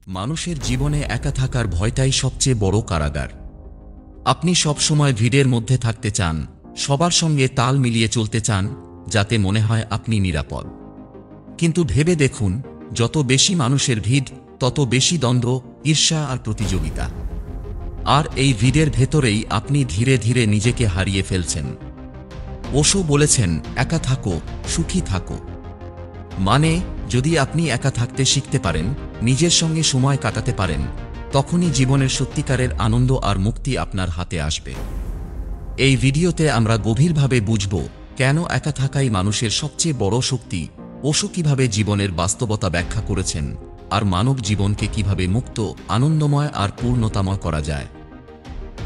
মানুষের জীবনে একা থাকার ভয়টাই সবচেয়ে বড় কারাগার। আপনি সব সময় ভিড়ের মধ্যে থাকতে চান, সবার সঙ্গে তাল মিলিয়ে চলতে চান, যাতে মনে হয় আপনি নিরাপদ। কিন্তু ভেবে দেখুন, যত বেশি মানুষের ভিড়, তত বেশি দ্বন্দ্ব, ঈর্ষা আর প্রতিযোগিতা। আর এই ভিড়ের ভেতরেই আপনি ধীরে ধীরে নিজেকে হারিয়ে ফেলছেন। ওশো বলেছেন, একা থাকো, সুখী থাকো। মানে, যদি আপনি একা থাকতে শিখতে পারেন, নিজের সঙ্গে সময় কাটাতে পারেন, তখনই জীবনের সত্যিকারের আনন্দ আর মুক্তি আপনার হাতে আসবে। এই ভিডিওতে আমরা গভীরভাবে বুঝব কেন একা থাকাই মানুষের সবচেয়ে বড় শক্তি, ওশো কিভাবে জীবনের বাস্তবতা ব্যাখ্যা করেছেন, আর মানব জীবনকে কিভাবে মুক্ত, আনন্দময় আর পূর্ণতাময় করা যায়।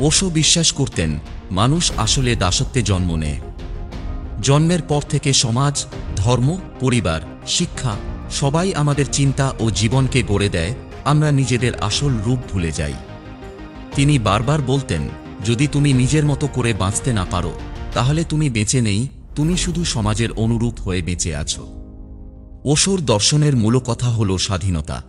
ওশো বিশ্বাস করতেন, মানুষ আসলে দাসত্বে জন্ম নেয়। জন্মের পর থেকে সমাজ, ধর্ম, পরিবার, শিক্ষা সবাই আমাদের চিন্তা ও জীবনকে গড়ে দেয়, আমরা নিজেদের আসল রূপ ভুলে যাই। তিনি বারবার বলতেন, যদি তুমি নিজের মতো করে বাঁচতে না পারো, তাহলে তুমি বেঁচে নেই, তুমি শুধু সমাজের অনুরূপ হয়ে বেঁচে আছো। ওশোর দর্শনের মূল কথা হল স্বাধীনতা।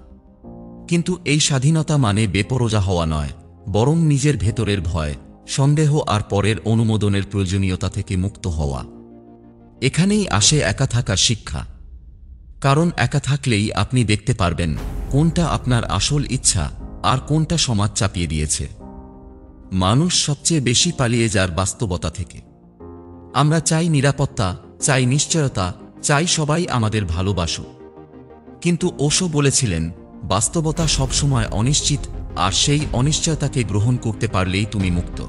কিন্তু এই স্বাধীনতা মানে বেপরোয়া হওয়া নয়, বরং নিজের ভেতরের ভয়, সন্দেহ আর পরের অনুমোদনের প্রয়োজনীয়তা থেকে মুক্ত হওয়া। এখানেই আসে একা থাকার শিক্ষা। কারণ একা থাকলেই আপনি দেখতে পারবেন কোনটা আপনার আসল ইচ্ছা আর কোনটা সমাজ চাপিয়ে দিয়েছে। মানুষ সবচেয়ে বেশি পালিয়ে যার বাস্তবতা থেকে। আমরা চাই নিরাপত্তা, চাই নিশ্চয়তা, চাই সবাই আমাদের ভালোবাসুক। কিন্তু ওশো বলেছিলেন, বাস্তবতা সবসময় অনিশ্চিত, আর সেই অনিশ্চয়তাকে গ্রহণ করতে পারলেই তুমি মুক্ত।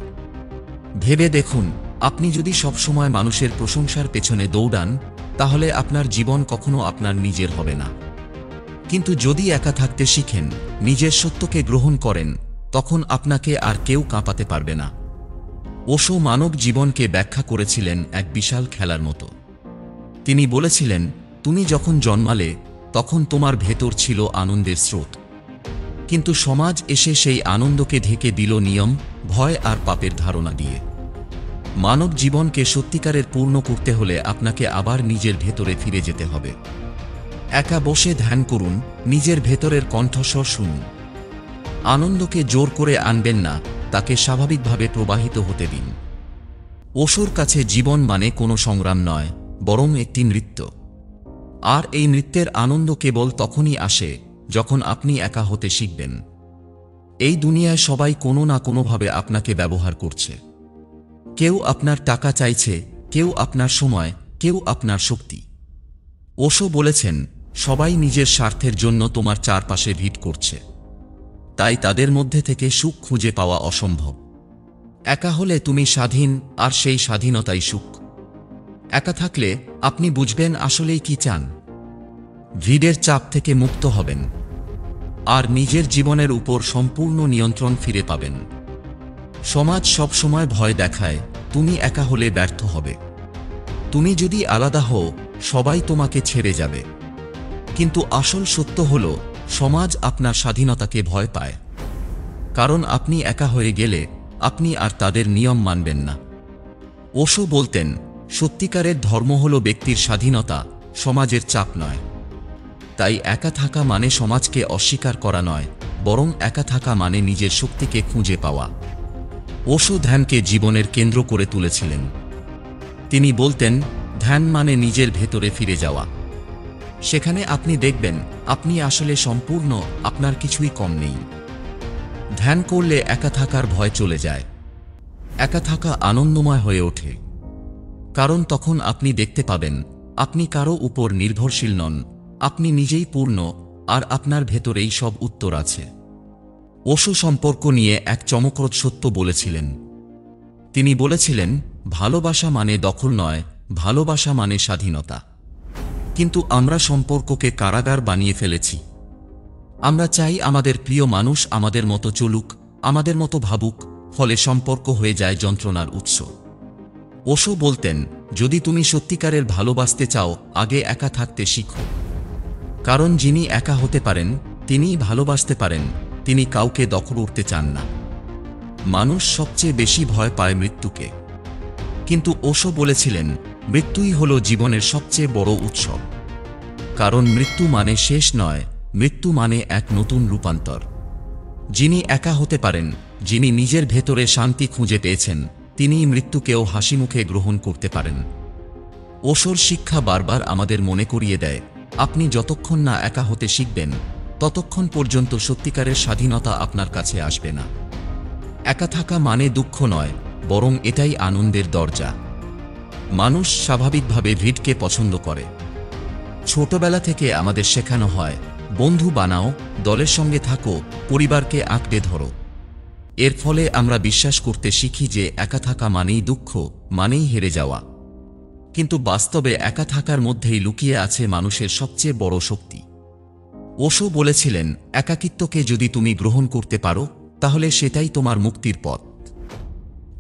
ভেবে দেখুন, আপনি যদি সবসময় মানুষের প্রশংসার পেছনে দৌড়ান, তাহলে আপনার জীবন কখনো আপনার নিজের হবে না। কিন্তু যদি একা থাকতে শিখেন, নিজের সত্যকে গ্রহণ করেন, তখন আপনাকে আর কেউ কাঁপাতে পারবে না। ওশো মানব জীবনকে ব্যাখ্যা করেছিলেন এক বিশাল খেলার মতো। তিনি বলেছিলেন, তুমি যখন জন্মালে, তখন তোমার ভেতর ছিল আনন্দের স্রোত। কিন্তু সমাজ এসে সেই আনন্দকে ঢেকে দিল নিয়ম, ভয় আর পাপের ধারণা দিয়ে। মানব জীবনকে সত্যিকারের পূর্ণ করতে হলে আপনাকে আবার নিজের ভেতরে ফিরে যেতে হবে। একা বসে ধ্যান করুন, নিজের ভেতরের কণ্ঠস্বর শুনুন। আনন্দকে জোর করে আনবেন না, তাকে স্বাভাবিকভাবে প্রবাহিত হতে দিন। ওশোর কাছে জীবন মানে কোনো সংগ্রাম নয়, বরং একটি নৃত্য। আর এই নৃত্যের আনন্দ কেবল তখনই আসে যখন আপনি একা হতে শিখবেন। এই দুনিয়ায় সবাই কোনো না কোনোভাবে আপনাকে ব্যবহার করছে। কেউ আপনার টাকা চাইছে, কেউ আপনার সময়, কেউ আপনার শক্তি। ওশো বলেছেন, সবাই নিজের স্বার্থের জন্য তোমার চারপাশে ভিড় করছে। তাই তাদের মধ্যে থেকে সুখ খুঁজে পাওয়া অসম্ভব। একা হলে তুমি স্বাধীন, আর সেই স্বাধীনতাই সুখ। একা থাকলে আপনি বুঝবেন আসলেই কি চান। ভিড়ের চাপ থেকে মুক্ত হবেন, আর নিজের জীবনের উপর সম্পূর্ণ নিয়ন্ত্রণ ফিরে পাবেন। সমাজ সব সময় ভয় দেখায়, তুমি একা হলে ব্যর্থ হবে। তুমি যদি আলাদা হও, সবাই তোমাকে ছেড়ে যাবে। কিন্তু আসল সত্য হল, সমাজ আপনার স্বাধীনতাকে ভয় পায়। কারণ আপনি একা হয়ে গেলে আপনি আর তাদের নিয়ম মানবেন না। ওশো বলতেন, সত্যিকারের ধর্ম হল ব্যক্তির স্বাধীনতা, সমাজের চাপ নয়। তাই একা থাকা মানে সমাজকে অস্বীকার করা নয়, বরং একা থাকা মানে নিজের শক্তিকে খুঁজে পাওয়া। ওশো ধ্যানকে জীবনের কেন্দ্র করে তুলেছিলেন। তিনি বলতেন, ধ্যান মানে নিজের ভেতরে ফিরে যাওয়া। সেখানে আপনি দেখবেন আপনি আসলে সম্পূর্ণ, আপনার কিছুই কম নেই। ধ্যান করলে একা থাকার ভয় চলে যায়। একা থাকা আনন্দময় হয়ে ওঠে। কারণ তখন আপনি দেখতে পাবেন আপনি কারো উপর নির্ভরশীল নন, আপনি নিজেই পূর্ণ, আর আপনার ভেতরেই সব উত্তর আছে। ওশো সম্পর্ক নিয়ে এক চমকপ্রদ সত্য বলেছিলেন। তিনি বলেছিলেন, ভালোবাসা মানে দখল নয়, ভালোবাসা মানে স্বাধীনতা। কিন্তু আমরা সম্পর্ককে কারাগার বানিয়ে ফেলেছি। আমরা চাই আমাদের প্রিয় মানুষ আমাদের মতো চলুক, আমাদের মতো ভাবুক, ফলে সম্পর্ক হয়ে যায় যন্ত্রণার উৎস। ওশো বলতেন, যদি তুমি সত্যিকারের ভালোবাসতে চাও, আগে একা থাকতে শিখো। কারণ যিনি একা হতে পারেন, তিনিই ভালোবাসতে পারেন, তিনি কাউকে দখল করতে চান না। মানুষ সবচেয়ে বেশি ভয় পায় মৃত্যুকে। কিন্তু ওশো বলেছিলেন, মৃত্যুই হল জীবনের সবচেয়ে বড় উৎসব। কারণ মৃত্যু মানে শেষ নয়, মৃত্যু মানে এক নতুন রূপান্তর। যিনি একা হতে পারেন, যিনি নিজের ভেতরে শান্তি খুঁজে পেয়েছেন, তিনিই মৃত্যুকেও হাসিমুখে গ্রহণ করতে পারেন। ওশোর শিক্ষা বারবার আমাদের মনে করিয়ে দেয়, আপনি যতক্ষণ না একা হতে শিখবেন, ততক্ষণ পর্যন্ত সত্যিকারের স্বাধীনতা আপনার কাছে আসবে না। একা থাকা মানে দুঃখ নয়, বরং এটাই আনন্দের দরজা। মানুষ স্বাভাবিকভাবে ভিড়কে পছন্দ করে। ছোটবেলা থেকে আমাদের শেখানো হয়, বন্ধু বানাও, দলের সঙ্গে থাকো, পরিবারকে আঁকড়ে ধরো। এর ফলে আমরা বিশ্বাস করতে শিখি যে একা থাকা মানেই দুঃখ, মানেই হেরে যাওয়া। কিন্তু বাস্তবে একা থাকার মধ্যেই লুকিয়ে আছে মানুষের সবচেয়ে বড় শক্তি। ওশো বলেছিলেন, একাকিত্বকে যদি তুমি গ্রহণ করতে পারো, তাহলে সেটাই তোমার মুক্তির পথ।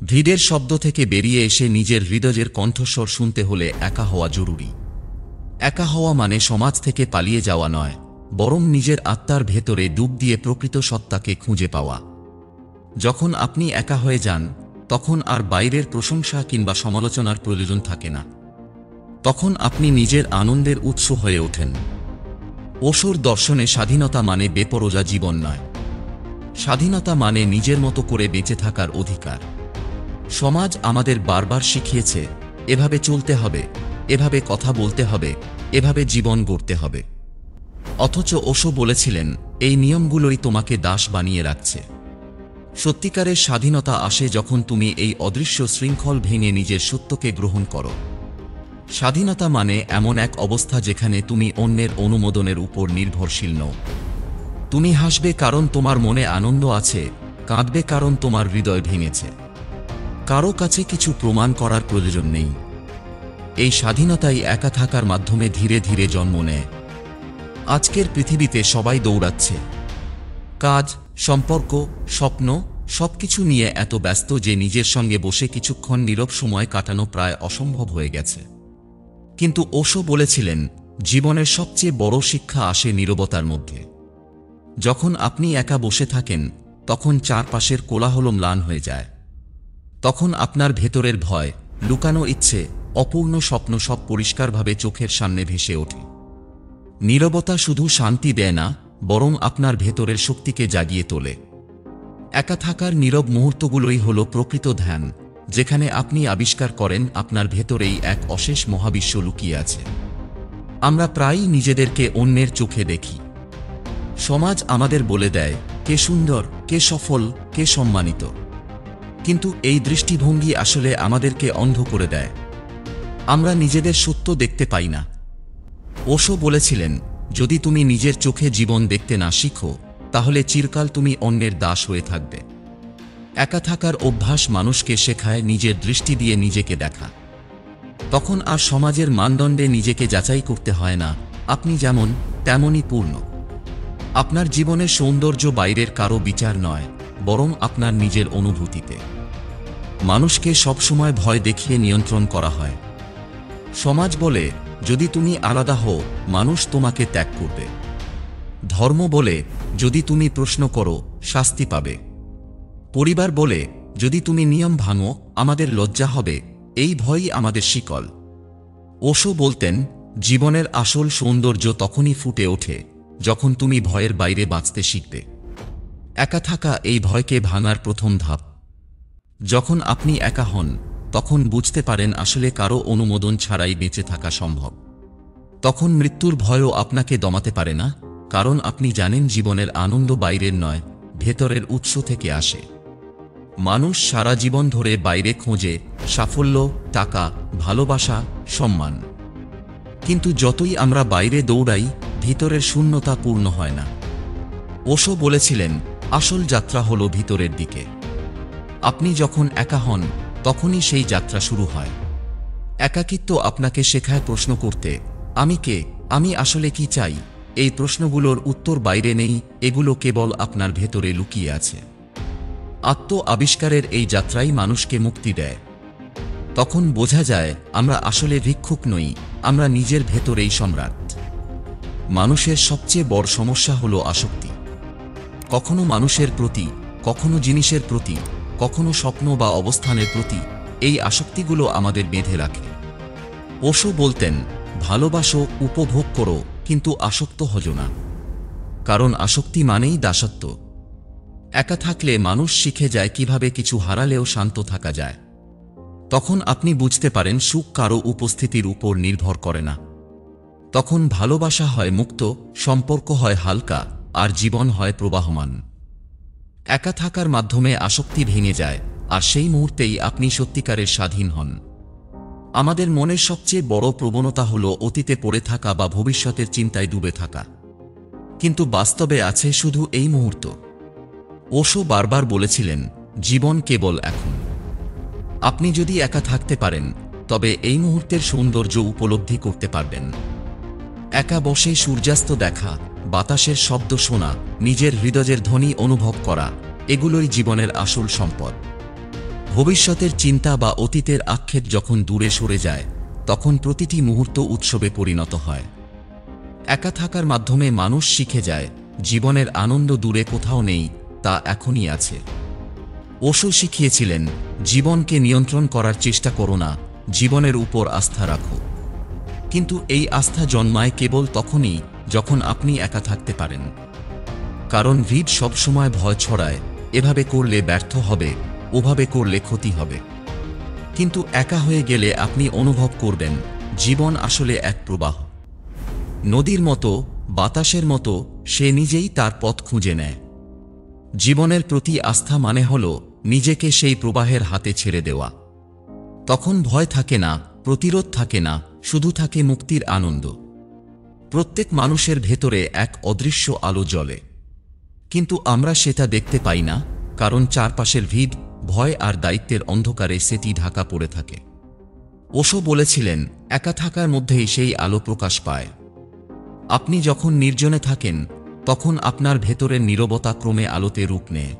ভিড়ের শব্দ থেকে বেরিয়ে এসে নিজের হৃদয়ের কণ্ঠস্বর শুনতে হলে একা হওয়া জরুরি। একা হওয়া মানে সমাজ থেকে পালিয়ে যাওয়া নয়, বরং নিজের আত্মার ভেতরে ডুব দিয়ে প্রকৃত সত্তাকে খুঁজে পাওয়া। যখন আপনি একা হয়ে যান, তখন আর বাইরের প্রশংসা কিংবা সমালোচনার প্রয়োজন থাকে না। তখন আপনি নিজের আনন্দের উৎস হয়ে ওঠেন। ওশোর দর্শনে স্বাধীনতা মানে বেপরোয়া জীবন নয়। স্বাধীনতা মানে নিজের মতো করে বেঁচে থাকার অধিকার। সমাজ আমাদের বারবার শিখিয়েছে, এভাবে চলতে হবে, এভাবে কথা বলতে হবে, এভাবে জীবন গড়তে হবে। অথচ ওশো বলেছিলেন, এই নিয়মগুলোই তোমাকে দাস বানিয়ে রাখছে। সত্যিকারের স্বাধীনতা আসে যখন তুমি এই অদৃশ্য শৃঙ্খল ভেঙে নিজের সত্যকে গ্রহণ করো। স্বাধীনতা মানে এমন এক অবস্থা যেখানে তুমি অন্যের অনুমোদনের উপর নির্ভরশীল নও। তুমি হাসবে কারণ তোমার মনে আনন্দ আছে, কাঁদবে কারণ তোমার হৃদয় ভেঙেছে। কারো কাছে কিছু প্রমাণ করার প্রয়োজন নেই। এই স্বাধীনতাই একা থাকার মাধ্যমে ধীরে ধীরে জন্ম নেয়। আজকের পৃথিবীতে সবাই দৌড়াচ্ছে। কাজ, সম্পর্ক, স্বপ্ন সবকিছু নিয়ে এত ব্যস্ত যে নিজের সঙ্গে বসে কিছুক্ষণ নীরব সময় কাটানো প্রায় অসম্ভব হয়ে গেছে। কিন্তু ওশো বলেছিলেন, জীবনের সবচেয়ে বড় শিক্ষা আসে নীরবতার মধ্যে। যখন আপনি একা বসে থাকেন, তখন চারপাশের কোলাহল ম্লান হয়ে যায়। তখন আপনার ভেতরের ভয়, লুকানো ইচ্ছে, অপূর্ণ স্বপ্ন সব পরিষ্কারভাবে চোখের সামনে ভেসে ওঠে। নীরবতা শুধু শান্তি দেয় না, বরং আপনার ভেতরের শক্তিকে জাগিয়ে তোলে। একা থাকার নীরব মুহূর্তগুলোই হল প্রকৃত ধ্যান, যেখানে আপনি আবিষ্কার করেন আপনার ভেতরেই এক অশেষ মহাবিশ্ব লুকিয়ে আছে। আমরা প্রায়ই নিজেদেরকে অন্যের চোখে দেখি। সমাজ আমাদের বলে দেয়, কে সুন্দর, কে সফল, কে সম্মানিত। কিন্তু এই দৃষ্টিভঙ্গি আসলে আমাদেরকে অন্ধ করে দেয়। আমরা নিজেদের সত্য দেখতে পাই না। ওশো বলেছিলেন, যদি তুমি নিজের চোখে জীবন দেখতে না শিখো, তাহলে চিরকাল তুমি অন্যের দাস হয়ে থাকবে। একা থাকার অভ্যাস মানুষকে শেখায় নিজের দৃষ্টি দিয়ে নিজেকে দেখা। তখন আর সমাজের মানদণ্ডে নিজেকে যাচাই করতে হয় না, আপনি যেমন তেমনই পূর্ণ। আপনার জীবনের সৌন্দর্য বাইরের কারো বিচার নয়, বরং আপনার নিজের অনুভূতিতে। মানুষকে সবসময় ভয় দেখিয়ে নিয়ন্ত্রণ করা হয়। সমাজ বলে, যদি তুমি আলাদা হও, মানুষ তোমাকে ত্যাগ করবে। ধর্ম বলে, যদি তুমি প্রশ্ন করো, শাস্তি পাবে। পরিবার বলে, যদি তুমি নিয়ম ভাঙো, আমাদের লজ্জা হবে। এই ভয়ই আমাদের শিকল। ওশো বলতেন, জীবনের আসল সৌন্দর্য তখনই ফুটে ওঠে যখন তুমি ভয়ের বাইরে বাঁচতে শিখবে। একা থাকা এই ভয়কে ভাঙার প্রথম ধাপ। যখন আপনি একা হন, তখন বুঝতে পারেন আসলে কারো অনুমোদন ছাড়াই বেঁচে থাকা সম্ভব। তখন মৃত্যুর ভয়ও আপনাকে দমাতে পারে না, কারণ আপনি জানেন জীবনের আনন্দ বাইরের নয়, ভেতরের উৎস থেকে আসে। মানুষ সারা জীবন ধরে বাইরে খোঁজে সাফল্য, টাকা, ভালোবাসা, সম্মান। কিন্তু যতই আমরা বাইরে দৌড়াই, ভিতরের শূন্যতা পূর্ণ হয় না। ওশো বলেছিলেন, আসল যাত্রা হলো ভিতরের দিকে। আপনি যখন একা হন, তখনই সেই যাত্রা শুরু হয়। একাকিত্ব আপনাকে শেখায় প্রশ্ন করতে, আমি কে, আমি আসলে কি চাই। এই প্রশ্নগুলোর উত্তর বাইরে নেই, এগুলো কেবল আপনার ভেতরে লুকিয়ে আছে। আত্ম আবিষ্কারের এই যাত্রাই মানুষকে মুক্তি দেয়। তখন বোঝা যায় আমরা আসলে ভিক্ষুক নই, আমরা নিজের ভেতরেই সম্রাট। মানুষের সবচেয়ে বড় সমস্যা হলো আসক্তি। কখনো মানুষের প্রতি, কখনো জিনিসের প্রতি, কখনো স্বপ্ন বা অবস্থানের প্রতি। এই আসক্তিগুলো আমাদের বেঁধে রাখে। ওশো বলতেন, ভালোবাসো, উপভোগ করো, কিন্তু আসক্ত হজো না। কারণ আসক্তি মানেই দাসত্ব। একা থাকলে মানুষ শিখে যায় কিভাবে কিছু হারালেও শান্ত থাকা যায়। তখন আপনি বুঝতে পারেন সুখ কারো উপস্থিতির উপর নির্ভর করে না। তখন ভালোবাসা হয় মুক্ত, সম্পর্ক হয় হালকা, আর জীবন হয় প্রবাহমান। একা থাকার মাধ্যমে আসক্তি ভেঙে যায়, আর সেই মুহূর্তেই আপনি সত্যিকারের স্বাধীন হন। আমাদের মনের সবচেয়ে বড় প্রবণতা হল অতীতে পড়ে থাকা বা ভবিষ্যতের চিন্তায় ডুবে থাকা। কিন্তু বাস্তবে আছে শুধু এই মুহূর্ত। ওশো বারবার বলেছিলেন, জীবন কেবল এখন। আপনি যদি একা থাকতে পারেন, তবে এই মুহূর্তের সৌন্দর্য উপলব্ধি করতে পারবেন। একা বসে সূর্যাস্ত দেখা, বাতাসের শব্দ শোনা, নিজের হৃদয়ের ধ্বনি অনুভব করা, এগুলোই জীবনের আসল সম্পদ। ভবিষ্যতের চিন্তা বা অতীতের আক্ষেপ যখন দূরে সরে যায়, তখন প্রতিটি মুহূর্ত উৎসবে পরিণত হয়। একা থাকার মাধ্যমে মানুষ শিখে যায়, জীবনের আনন্দ দূরে কোথাও নেই, তা এখনই আছে। ওশো শিখিয়েছিলেন, জীবনকে নিয়ন্ত্রণ করার চেষ্টা করো না, জীবনের উপর আস্থা রাখো। কিন্তু এই আস্থা জন্মায় কেবল তখনই যখন আপনি একা থাকতে পারেন। কারণ ভিড় সবসময় ভয় ছড়ায়, এভাবে করলে ব্যর্থ হবে, ওভাবে করলে ক্ষতি হবে। কিন্তু একা হয়ে গেলে আপনি অনুভব করবেন, জীবন আসলে এক প্রবাহ। নদীর মতো, বাতাসের মতো, সে নিজেই তার পথ খুঁজে নেয়। জীবনের প্রতি আস্থা মানে হল নিজেকে সেই প্রবাহের হাতে ছেড়ে দেওয়া। তখন ভয় থাকে না, প্রতিরোধ থাকে না, শুধু থাকে মুক্তির আনন্দ। প্রত্যেক মানুষের ভেতরে এক অদৃশ্য আলো জ্বলে, কিন্তু আমরা সেটা দেখতে পাই না, কারণ চারপাশের ভিড়, ভয় আর দায়িত্বের অন্ধকারে সেটি ঢাকা পড়ে থাকে। ওশো বলেছিলেন, একা থাকার মধ্যেই সেই আলো প্রকাশ পায়। আপনি যখন নির্জনে থাকেন, তখন আপনার ভেতরের নীরবতা ক্রমে আলোতে রূপ নেয়।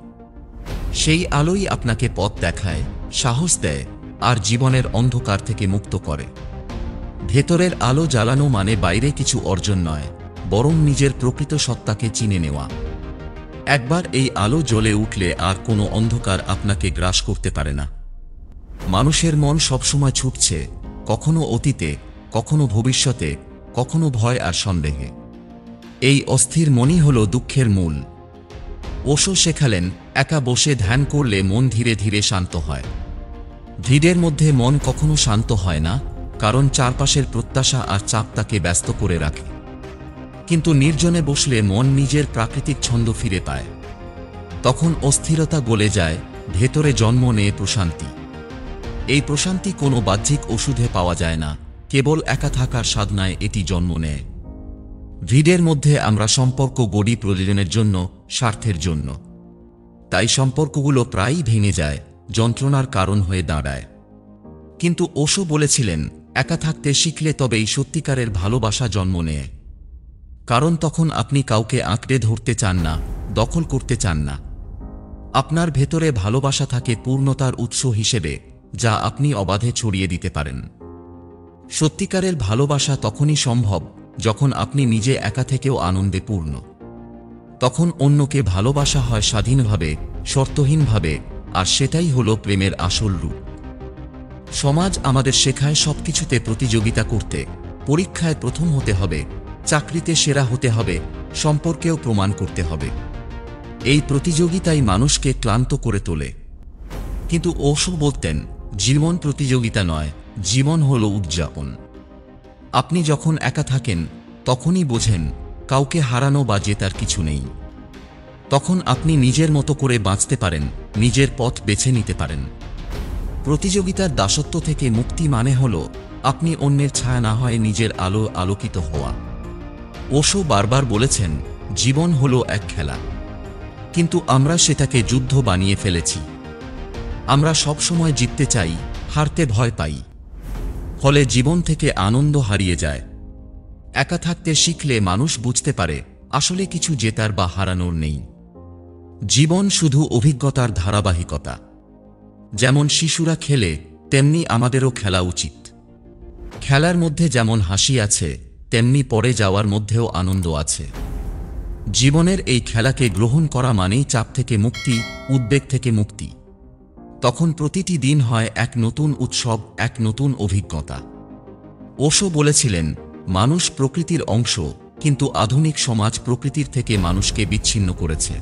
সেই আলোই আপনাকে পথ দেখায়, সাহস দেয়, আর জীবনের অন্ধকার থেকে মুক্ত করে। ভেতরের আলো জ্বালানো মানে বাইরে কিছু অর্জন নয়, বরং নিজের প্রকৃত সত্তাকে চিনে নেওয়া। একবার এই আলো জ্বলে উঠলে আর কোনো অন্ধকার আপনাকে গ্রাস করতে পারে না। মানুষের মন সবসময় ছুটছে, কখনো অতীতে, কখনো ভবিষ্যতে, কখনো ভয় আর সন্দেহে। এই অস্থির মনই হল দুঃখের মূল। ওশো শেখালেন, একা বসে ধ্যান করলে মন ধীরে ধীরে শান্ত হয়। ভিড়ের মধ্যে মন কখনো শান্ত হয় না, কারণ চারপাশের প্রত্যাশা আর চাপ তাকে ব্যস্ত করে রাখে। কিন্তু নির্জনে বসলে মন নিজের প্রাকৃতিক ছন্দ ফিরে পায়। তখন অস্থিরতা গলে যায়, ভেতরে জন্ম নেয় প্রশান্তি। এই প্রশান্তি কোনো বাহ্যিক ওষুধে পাওয়া যায় না, কেবল একা থাকার সাধনায় এটি জন্ম নেয়। ভিড়ের মধ্যে আমরা সম্পর্ক গড়ি প্রয়োজনের জন্য, স্বার্থের জন্য। তাই সম্পর্কগুলো প্রায়ই ভেঙে যায়, যন্ত্রণার কারণ হয়ে দাঁড়ায়। কিন্তু ওশো বলেছিলেন, একা থাকতে শিখলে তবেই সত্যিকারের ভালোবাসা জন্ম নেয়। কারণ তখন আপনি কাউকে আঁকড়ে ধরতে চান না, দখল করতে চান না। আপনার ভেতরে ভালোবাসা থাকে পূর্ণতার উৎস হিসেবে, যা আপনি অবাধে ছড়িয়ে দিতে পারেন। সত্যিকারের ভালোবাসা তখনই সম্ভব যখন আপনি নিজে একা থেকেও আনন্দে পূর্ণ। তখন অন্যকে ভালোবাসা হয় স্বাধীনভাবে, শর্তহীনভাবে, আর সেটাই হলো প্রেমের আসল রূপ। সমাজ আমাদের শেখায় সবকিছুতে প্রতিযোগিতা করতে, পরীক্ষায় প্রথম হতে হবে, চাকরিতে সেরা হতে হবে, সম্পর্কেও প্রমাণ করতে হবে। এই প্রতিযোগিতাই মানুষকে ক্লান্ত করে তোলে। কিন্তু ওশো বলতেন, জীবন প্রতিযোগিতা নয়, জীবন হলো উদযাপন। আপনি যখন একা থাকেন, তখনই বোঝেন কাউকে হারানো বা জেতার কিছু নেই। তখন আপনি নিজের মতো করে বাঁচতে পারেন, নিজের পথ বেছে নিতে পারেন। প্রতিযোগিতার দাসত্ব থেকে মুক্তি মানে হল আপনি অন্যের ছায়া না হয় নিজের আলো আলোকিত হওয়া। ওশো বারবার বলেছেন, জীবন হলো এক খেলা, কিন্তু আমরা সেটাকে যুদ্ধ বানিয়ে ফেলেছি। আমরা সবসময় জিততে চাই, হারতে ভয় পাই। ফলে জীবন থেকে আনন্দ হারিয়ে যায়। একা থাকতে শিখলে মানুষ বুঝতে পারে, আসলে কিছু জেতার বা হারানোর নেই। জীবন শুধু অভিজ্ঞতার ধারাবাহিকতা। যেমন শিশুরা খেলে, তেমনি আমাদেরও খেলা উচিত। খেলার মধ্যে যেমন হাসি আছে, তেমনি পড়ে যাওয়ার মধ্যেও আনন্দ আছে। জীবনের এই খেলাকে গ্রহণ করা মানেই চাপ থেকে মুক্তি, উদ্বেগ থেকে মুক্তি। তখন প্রতিটি দিন হয় এক নতুন উৎসব, এক নতুন অভিজ্ঞতা। ওশো বলেছিলেন, মানুষ প্রকৃতির অংশ, কিন্তু আধুনিক সমাজ প্রকৃতির থেকে মানুষকে বিচ্ছিন্ন করেছে।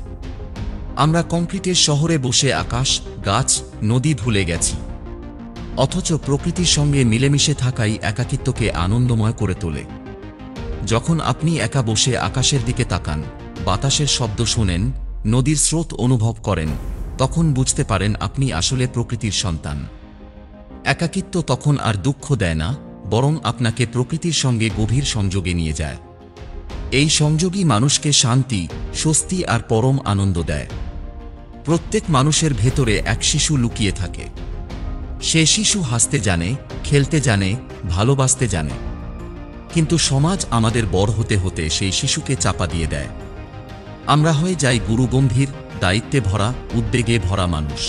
আমরা কংক্রিটের শহরে বসে আকাশ, গাছ, নদী ভুলে গেছি। অথচ প্রকৃতির সঙ্গে মিলেমিশে থাকাই একাকিত্বকে আনন্দময় করে তোলে। যখন আপনি একা বসে আকাশের দিকে তাকান, বাতাসের শব্দ শোনেন, নদীর স্রোত অনুভব করেন, তখন বুঝতে পারেন আপনি আসলে প্রকৃতির সন্তান। একাকিত্ব তখন আর দুঃখ দেয় না, বরং আপনাকে প্রকৃতির সঙ্গে গভীর সংযোগে নিয়ে যায়। এই সংযোগই মানুষকে শান্তি, স্বস্তি আর পরম আনন্দ দেয়। প্রত্যেক মানুষের ভেতরে এক শিশু লুকিয়ে থাকে। সে শিশু হাসতে জানে, খেলতে জানে, ভালোবাসতে জানে। কিন্তু সমাজ আমাদের বড় হতে হতে সেই শিশুকে চাপা দিয়ে দেয়। আমরা হয়ে যাই গুরুগম্ভীর, দায়িত্বে ভরা, উদ্বেগে ভরা মানুষ।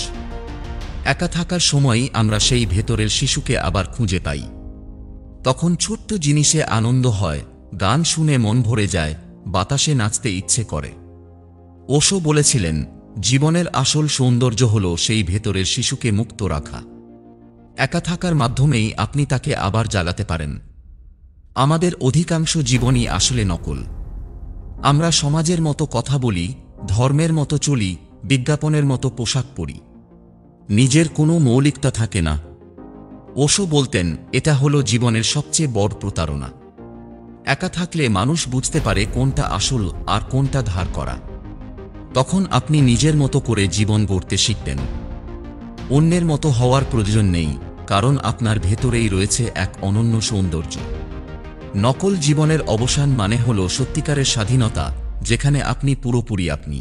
একা থাকার সময়ই আমরা সেই ভেতরের শিশুকে আবার খুঁজে পাই। তখন ছোট্ট জিনিসে আনন্দ হয়, গান শুনে মন ভরে যায়, বাতাসে নাচতে ইচ্ছে করে। ওশো বলেছিলেন, জীবনের আসল সৌন্দর্য হল সেই ভেতরের শিশুকে মুক্ত রাখা। একা থাকার মাধ্যমেই আপনি তাকে আবার জাগাতে পারেন। আমাদের অধিকাংশ জীবনই আসলে নকল। আমরা সমাজের মতো কথা বলি, ধর্মের মতো চলি, বিজ্ঞাপনের মতো পোশাক পরি। নিজের কোনো মৌলিকতা থাকে না। ওশো বলতেন, এটা হলো জীবনের সবচেয়ে বড় প্রতারণা। একা থাকলে মানুষ বুঝতে পারে কোনটা আসল আর কোনটা ধার করা। তখন আপনি নিজের মতো করে জীবন গড়তে শিখবেন। অন্যের মতো হওয়ার প্রয়োজন নেই, কারণ আপনার ভেতরেই রয়েছে এক অনন্য সৌন্দর্য। নকল জীবনের অবসান মানে হল সত্যিকারের স্বাধীনতা, যেখানে আপনি পুরোপুরি আপনি।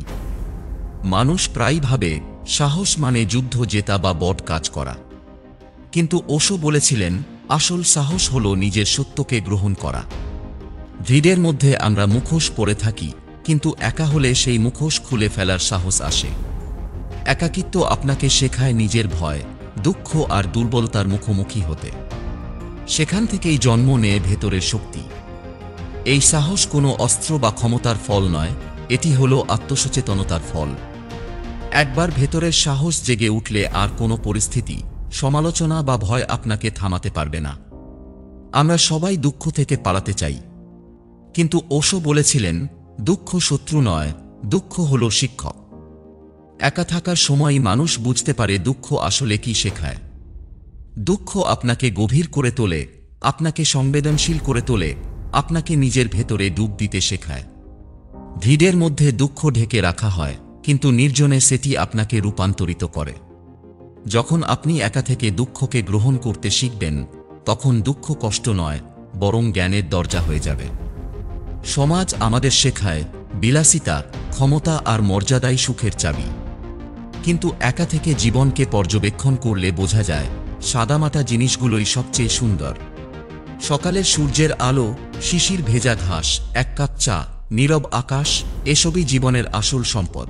মানুষ প্রায়ই ভাবে সাহস মানে যুদ্ধ জেতা বা বড় কাজ করা। কিন্তু ওশো বলেছিলেন, আসল সাহস হল নিজের সত্যকে গ্রহণ করা। ভিড়ের মধ্যে আমরা মুখোশ পরে থাকি, কিন্তু একা হলে সেই মুখোশ খুলে ফেলার সাহস আসে। একাকিত্ব আপনাকে শেখায় নিজের ভয়, দুঃখ আর দুর্বলতার মুখোমুখি হতে। সেখান থেকেই জন্ম নেয় ভেতরের শক্তি। এই সাহস কোনো অস্ত্র বা ক্ষমতার ফল নয়, এটি হলো আত্মসচেতনতার ফল। একবার ভেতরের সাহস জেগে উঠলে আর কোনো পরিস্থিতি, সমালোচনা বা ভয় আপনাকে থামাতে পারবে না। আমরা সবাই দুঃখ থেকে পালাতে চাই, কিন্তু ওশো বলেছিলেন, দুঃখ শত্রু নয়, দুঃখ হলো শিক্ষক। একা থাকার সময়ই মানুষ বুঝতে পারে দুঃখ আসলে কি শেখায়। দুঃখ আপনাকে গভীর করে তোলে, আপনাকে সংবেদনশীল করে তোলে, আপনাকে নিজের ভেতরে ডুব দিতে শেখায়। ভিড়ের মধ্যে দুঃখ ঢেকে রাখা হয়, কিন্তু নির্জনে সেটি আপনাকে রূপান্তরিত করে। যখন আপনি একা থেকে দুঃখকে গ্রহণ করতে শিখবেন, তখন দুঃখ কষ্ট নয়, বরং জ্ঞানের দরজা হয়ে যাবে। সমাজ আমাদের শেখায় বিলাসিতা, ক্ষমতা আর মর্যাদাই সুখের চাবি। কিন্তু একা থেকে জীবনকে পর্যবেক্ষণ করলে বোঝা যায়, সাদামাটা জিনিসগুলোই সবচেয়ে সুন্দর। সকালের সূর্যের আলো, শিশির ভেজা ঘাস, এক কাপ চা, নীরব আকাশ, এসবই জীবনের আসল সম্পদ।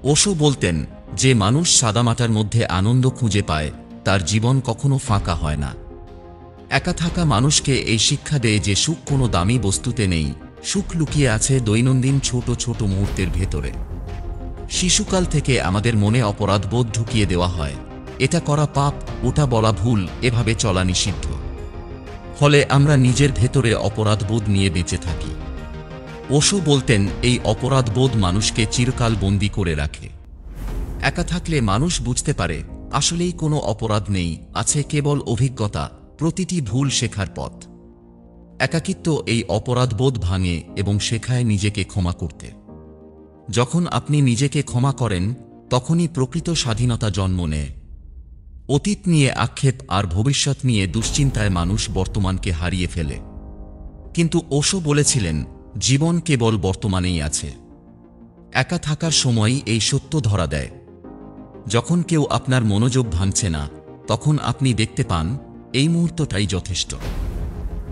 ওশো বলতেন, যে মানুষ সাদামাটার মধ্যে আনন্দ খুঁজে পায়, তার জীবন কখনো ফাঁকা হয় না। একা থাকা মানুষকে এই শিক্ষা দেয় যে সুখ কোনো দামি বস্তুতে নেই, সুখ লুকিয়ে আছে দৈনন্দিন ছোট ছোট মুহূর্তের ভেতরে। শিশুকাল থেকে আমাদের মনে অপরাধবোধ ঢুকিয়ে দেওয়া হয়, এটা করা পাপ, ওটা বলা ভুল, এভাবে চলা নিষিদ্ধ। ফলে আমরা নিজের ভেতরে অপরাধবোধ নিয়ে বেঁচে থাকি। ওশো বলতেন, এই অপরাধবোধ মানুষকে চিরকাল বন্দী করে রাখে। একা থাকলে মানুষ বুঝতে পারে, আসলেই কোনো অপরাধ নেই, আছে কেবল অভিজ্ঞতা, প্রতিটি ভুল শেখার পথ। একাকিত্ব এই অপরাধবোধ ভাঙে এবং শেখায় নিজেকে ক্ষমা করতে। যখন আপনি নিজেকে ক্ষমা করেন, তখনই প্রকৃত স্বাধীনতা জন্ম নেয়। অতীত নিয়ে আক্ষেপ আর ভবিষ্যৎ নিয়ে দুশ্চিন্তায় মানুষ বর্তমানকে হারিয়ে ফেলে। কিন্তু ওশো বলেছিলেন, জীবন কেবল বর্তমানেই আছে। একা থাকার সময়ই এই সত্য ধরা দেয়। যখন কেউ আপনার মনোযোগ ভাঙছে না, তখন আপনি দেখতে পান, এই মুহূর্তটাই যথেষ্ট।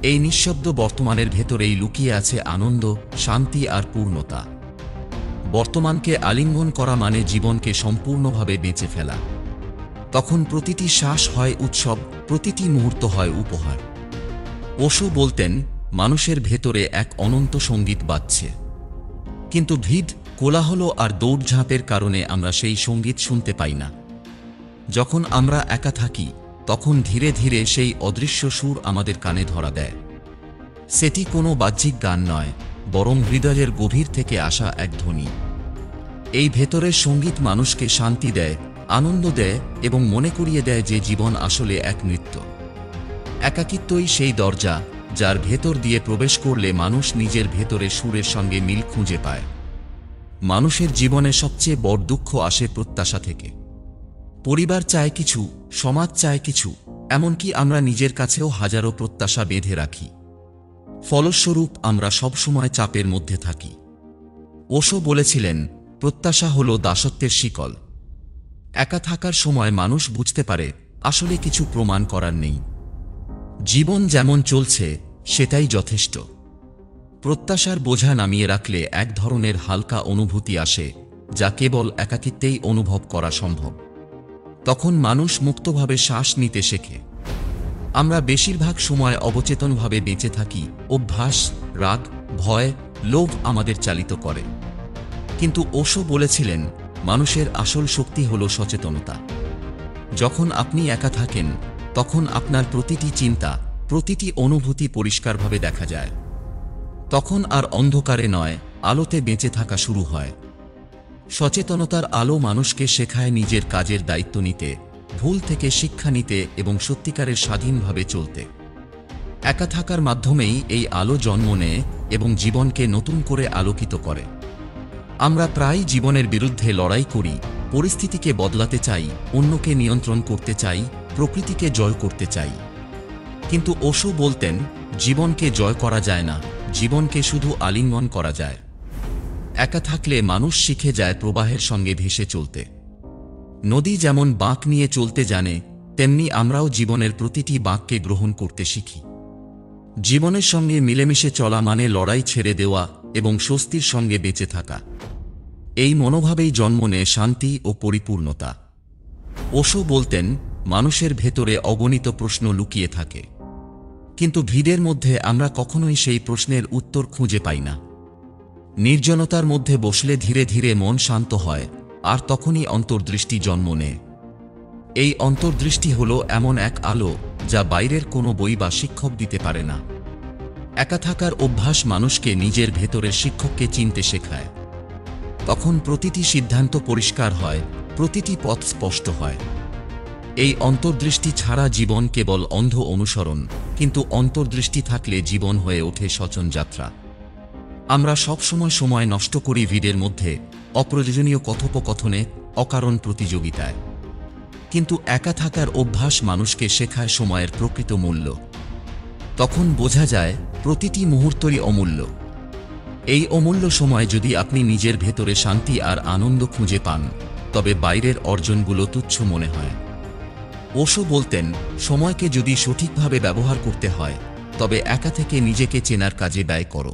এই নিঃশব্দ বর্তমানের ভেতরেই লুকিয়ে আছে আনন্দ, শান্তি আর পূর্ণতা। বর্তমানকে আলিঙ্গন করা মানে জীবনকে সম্পূর্ণভাবে বেঁচে ফেলা। তখন প্রতিটি শ্বাস হয় উৎসব, প্রতিটি মুহূর্ত হয় উপহার। ওশো বলতেন, মানুষের ভেতরে এক অনন্ত সঙ্গীত বাজছে, কিন্তু ভিড়, কোলাহল আর দৌড়ঝাঁপের কারণে আমরা সেই সঙ্গীত শুনতে পাই না। যখন আমরা একা থাকি, তখন ধীরে ধীরে সেই অদৃশ্য সুর আমাদের কানে ধরা দেয়। সেটি কোনো বাহ্যিক গান নয়, বরং হৃদয়ের গভীর থেকে আসা এক ধ্বনি। এই ভেতরের সঙ্গীত মানুষকে শান্তি দেয়, আনন্দ দেয় এবং মনে করিয়ে দেয় যে জীবন আসলে এক নৃত্য। একাকিত্বই সেই দরজা যার ভেতর দিয়ে প্রবেশ করলে মানুষ নিজের ভেতরের সুরের সঙ্গে মিল খুঁজে পায়। মানুষের জীবনে সবচেয়ে বড় দুঃখ আসে প্রত্যাশা থেকে। পরিবার চায় কিছু, সমাজ চায় কিছু, এমনকি আমরা নিজের কাছেও হাজারো প্রত্যাশা বেঁধে রাখি। ফলস্বরূপ আমরা সবসময় চাপের মধ্যে থাকি। ওশো বলেছিলেন, প্রত্যাশা হল দাসত্বের শিকল। একা থাকার সময় মানুষ বুঝতে পারে আসলে কিছু প্রমাণ করার নেই। জীবন যেমন চলছে সেটাই যথেষ্ট। প্রত্যাশার বোঝা নামিয়ে রাখলে এক ধরনের হালকা অনুভূতি আসে, যা কেবল একাকিত্বেই অনুভব করা সম্ভব। তখন মানুষ মুক্তভাবে শ্বাস নিতে শেখে। আমরা বেশিরভাগ সময় অবচেতনভাবে বেঁচে থাকি, অভ্যাস, রাগ, ভয়, লোভ আমাদের চালিত করে। কিন্তু ওশো বলেছিলেন, মানুষের আসল শক্তি হল সচেতনতা। যখন আপনি একা থাকেন তখন আপনার প্রতিটি চিন্তা, প্রতিটি অনুভূতি পরিষ্কারভাবে দেখা যায়। তখন আর অন্ধকারে নয়, আলোতে বেঁচে থাকা শুরু হয়। সচেতনতার আলো মানুষকে শেখায় নিজের কাজের দায়িত্ব নিতে, ভুল থেকে শিক্ষা নিতে এবং সত্যিকারের স্বাধীনভাবে চলতে। একা থাকার মাধ্যমেই এই আলো জন্ম নেয় এবং জীবনকে নতুন করে আলোকিত করে। আমরা প্রায় জীবনের বিরুদ্ধে লড়াই করি, পরিস্থিতিকে বদলাতে চাই, অন্যকে নিয়ন্ত্রণ করতে চাই, প্রকৃতিকে জয় করতে চাই। কিন্তু ওশো বলতেন, জীবনকে জয় করা যায় না, জীবনকে শুধু আলিঙ্গন করা যায়। একা থাকলে মানুষ শিখে যায় প্রবাহের সঙ্গে ভেসে চলতে। নদী যেমন বাঁক নিয়ে চলতে জানে, তেমনি আমরাও জীবনের প্রতিটি বাঁককে গ্রহণ করতে শিখি। জীবনের সঙ্গে মিলেমিশে চলা মানে লড়াই ছেড়ে দেওয়া এবং স্বস্তির সঙ্গে বেঁচে থাকা। এই মনোভাবেই জন্ম নেয় শান্তি ও পরিপূর্ণতা। ওশো বলতেন, মানুষের ভেতরে অগণিত প্রশ্ন লুকিয়ে থাকে, কিন্তু ভিড়ের মধ্যে আমরা কখনোই সেই প্রশ্নের উত্তর খুঁজে পাই না। নির্জনতার মধ্যে বসলে ধীরে ধীরে মন শান্ত হয়, আর তখনই অন্তর্দৃষ্টি জন্ম নেয়। এই অন্তর্দৃষ্টি হল এমন এক আলো যা বাইরের কোনো বই বা শিক্ষক দিতে পারে না। একা থাকার অভ্যাস মানুষকে নিজের ভেতরের শিক্ষককে চিনতে শেখায়। তখন প্রতিটি সিদ্ধান্ত পরিষ্কার হয়, প্রতিটি পথ স্পষ্ট হয়। এই অন্তর্দৃষ্টি ছাড়া জীবন কেবল অন্ধ অনুসরণ, কিন্তু অন্তর্দৃষ্টি থাকলে জীবন হয়ে ওঠে সচল যাত্রা। আমরা সবসময় সময় নষ্ট করি ভিড়ের মধ্যে, অপ্রয়োজনীয় কথোপকথনে, অকারণ প্রতিযোগিতায়। কিন্তু একা থাকার অভ্যাস মানুষকে শেখায় সময়ের প্রকৃত মূল্য। তখন বোঝা যায় প্রতিটি মুহূর্তই অমূল্য। এই অমূল্য সময় যদি আপনি নিজের ভেতরে শান্তি আর আনন্দ খুঁজে পান, তবে বাইরের অর্জনগুলো তুচ্ছ মনে হয়। ওশো বলতেন, সময়কে যদি সঠিকভাবে ব্যবহার করতে হয়, তবে একা থেকে নিজেকে চেনার কাজে ব্যয় করো।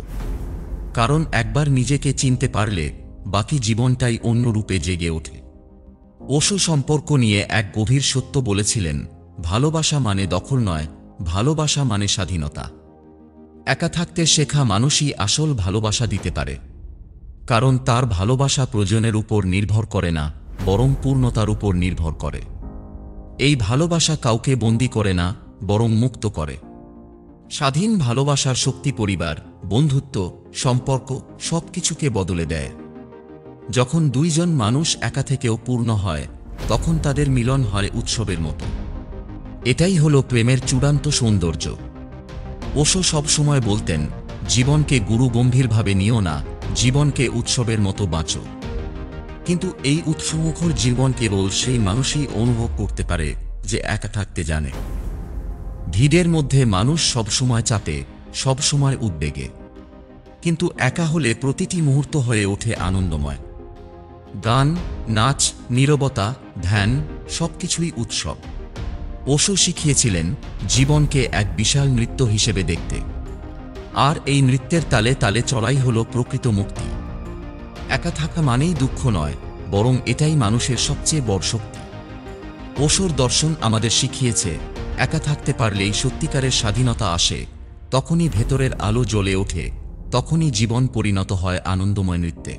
কারণ একবার নিজেকে চিনতে পারলে বাকি জীবনটাই অন্য রূপে জেগে ওঠে। ওশো সম্পর্ক নিয়ে এক গভীর সত্য বলেছিলেন, ভালোবাসা মানে দখল নয়, ভালোবাসা মানে স্বাধীনতা। একা থাকতে শেখা মানুষই আসল ভালোবাসা দিতে পারে। কারণ তার ভালোবাসা প্রয়োজনের উপর নির্ভর করে না, বরং পূর্ণতার উপর নির্ভর করে। এই ভালোবাসা কাউকে বন্দী করে না, বরং মুক্ত করে। স্বাধীন ভালোবাসার শক্তি পরিবার, বন্ধুত্ব, সম্পর্ক সবকিছুকে বদলে দেয়। যখন দুইজন মানুষ একা থেকেও পূর্ণ হয়, তখন তাদের মিলন হয় উৎসবের মতো। এটাই হলো প্রেমের চূড়ান্ত সৌন্দর্য। ওশো সবসময় বলতেন, জীবনকে গুরু গম্ভীরভাবে নিও না, জীবনকে উৎসবের মতো বাঁচো। কিন্তু এই উৎসমুখর জীবন কেবল সেই মানুষই অনুভব করতে পারে যে একা থাকতে জানে। ভিড়ের মধ্যে মানুষ সবসময় চাপে, সবসময় উদ্বেগে। কিন্তু একা হলে প্রতিটি মুহূর্ত হয়ে ওঠে আনন্দময়। গান, নাচ, নীরবতা, ধ্যান সবকিছুই উৎসব। ওশো শিখিয়েছিলেন জীবনকে এক বিশাল নৃত্য হিসেবে দেখতে। আর এই নৃত্যের তালে তালে চলাই হল প্রকৃত মুক্তি। একা থাকা মানেই দুঃখ নয়, বরং এটাই মানুষের সবচেয়ে বড় শক্তি। ওশোর দর্শন আমাদের শিখিয়েছে, একা থাকতে পারলেই সত্যিকারের স্বাধীনতা আসে, তখনই ভেতরের আলো জ্বলে ওঠে, তখনই জীবন পরিণত হয় আনন্দময় নৃত্যে।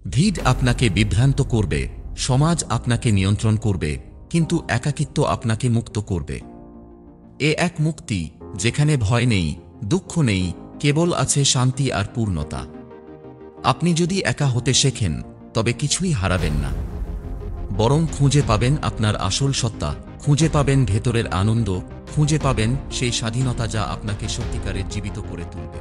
ভিড় আপনাকে বিভ্রান্ত করবে, সমাজ আপনাকে নিয়ন্ত্রণ করবে, কিন্তু একাকিত্ব আপনাকে মুক্ত করবে। এ এক মুক্তি যেখানে ভয় নেই, দুঃখ নেই, কেবল আছে শান্তি আর পূর্ণতা। আপনি যদি একা হতে শেখেন তবে কিছুই হারাবেন না, বরং খুঁজে পাবেন আপনার আসল সত্তা, খুঁজে পাবেন ভেতরের আনন্দ, খুঁজে পাবেন সেই স্বাধীনতা যা আপনাকে সত্যিকারের জীবিত করে তুলবে।